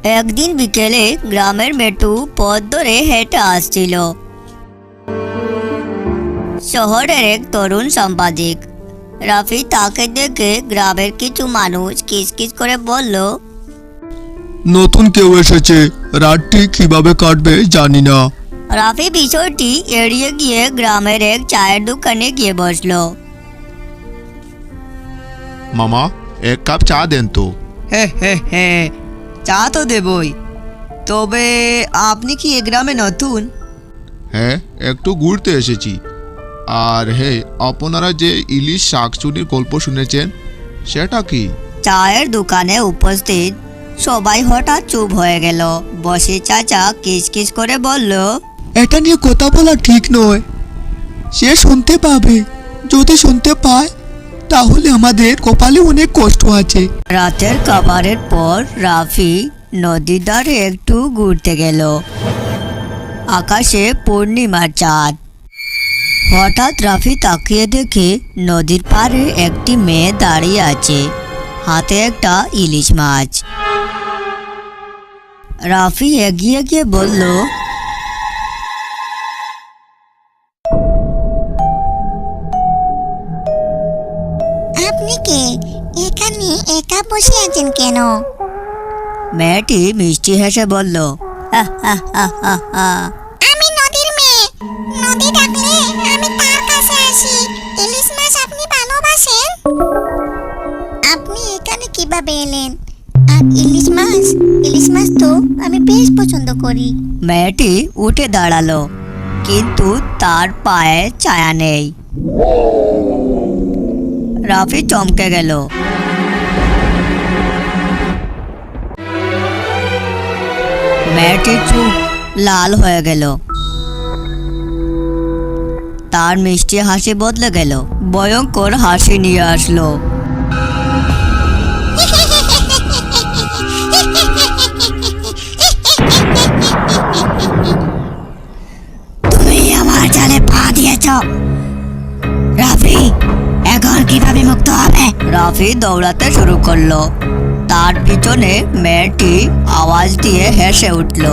একদিন বিকেলে গ্রামের মেটু পথ ধরে হেঁটে আসছিল। শহরের এক তরুণ সাংবাদিক রাফি তাকে দেখে গ্রামের কিছু মানুষ কিচকিচ করে বলল, নতুন কেউ এসেছে, রাতটি কিভাবে কাটবে জানি না। রাফি বিষয়টি এড়িয়ে গিয়ে গ্রামের এক চায়ের দোকানে গিয়ে বসলো। মামা, এক কাপ চা দেন তো। হ্যাঁ, চা তো দেবই। তবে আপনি কি এ গ্রামে নতুন? হ্যাঁ, একটু ঘুরতে এসেছি। আর হে, আপনারা যে ইলিশ শাকচুনির গল্প শুনেছেন, সেটা কি? চায়ের দোকানে উপস্থিত সবাই হঠাৎ চুপ হয়ে গেল। বসে চাচা কিচকিচ করে বলল, এটা নিয়ে কথা বলা ঠিক নয়। সে শুনতে পাবে, যদি শুনতে পায় তাহলে আমাদের কপালে অনেক কষ্ট আছে। রাতের খাবারের পর রাফি নদীর ধারে একটু ঘুরতে গেল। আকাশে পূর্ণিমার চাঁদ। হঠাৎ রাফি তাকিয়ে দেখে নদীর পাড়ে একটি মেয়ে দাঁড়িয়ে আছে, হাতে একটা ইলিশ মাছ। রাফি এগিয়ে গিয়ে বলল, আপনি কে? এখানে একা বসে আছেন কেন? মেয়েটি মিষ্টি হেসে বলল, আমি নদীর মেয়ে। নদী ডাকলে আমি তার কাছে আসি। ইলিশ মাছ আপনি ভালোবাসেন? আপনি এখানে কিভাবে এলেন? আর ইলিশ মাছ তো আমি বেশ পছন্দ করি। মেয়েটি উঠে দাঁড়ালো, কিন্তু তার পায়ে ছায়া নেই। রাফি চমকে গেল। মেয়েটির চোখ লাল হয়ে গেল। তার মিষ্টি হাসি বদলে গেল, ভয়ঙ্কর হাসি নিয়ে আসলো। তুমি আমার জালে পা দিয়েছ রাফি, এখন কিভাবে মুক্ত হবে? রাফি দৌড়াতে শুরু করলো। তার পিছনে মেয়েটি আওয়াজ দিয়ে হেসে উঠল।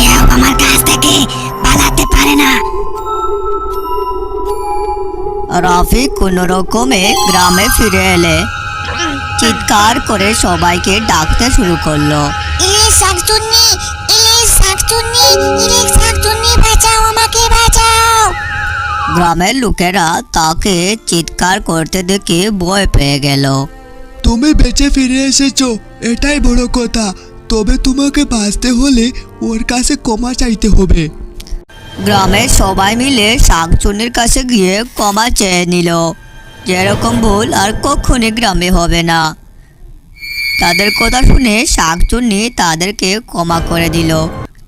কেউ আমার কাছ থেকে পালাতে পারে না। রাফি কোনো রকমে গ্রামে ফিরে এলে চিৎকার করে সবাইকে ডাকতে শুরু করলো, ইলিশ শাকচুন্নি, ইলিশ শাকচুন্নি, ইলিশ শাকচুন্নি, বাঁচাও, আমাকে বাঁচাও। গ্রামের লোকেরা তাকে চিৎকার করতে দেখে ভয় পেয়ে গেল। তুমি বেঁচে ফিরে এসেছো, এটাই বড় কথা। তবে তোমাকে বাঁচতে হলে ওর কাছে ক্ষমা চাইতে হবে। গ্রামের সবাই মিলে শাকচুন্নির কাছে গিয়ে ক্ষমা চেয়ে নিল। যেরকম ভুল আর কখনই গ্রামে হবে না। তাদের কথা শুনে শাকচুন্নি তাদেরকে ক্ষমা করে দিল।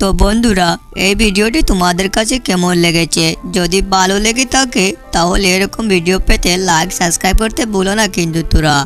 তো বন্ধুরা, এই ভিডিওটি তোমাদের কাছে কেমন লেগেছে? যদি ভালো লেগে থাকে তাহলে এরকম ভিডিও পেতে লাইক সাবস্ক্রাইব করতে ভুলো না কিন্তু তোরা।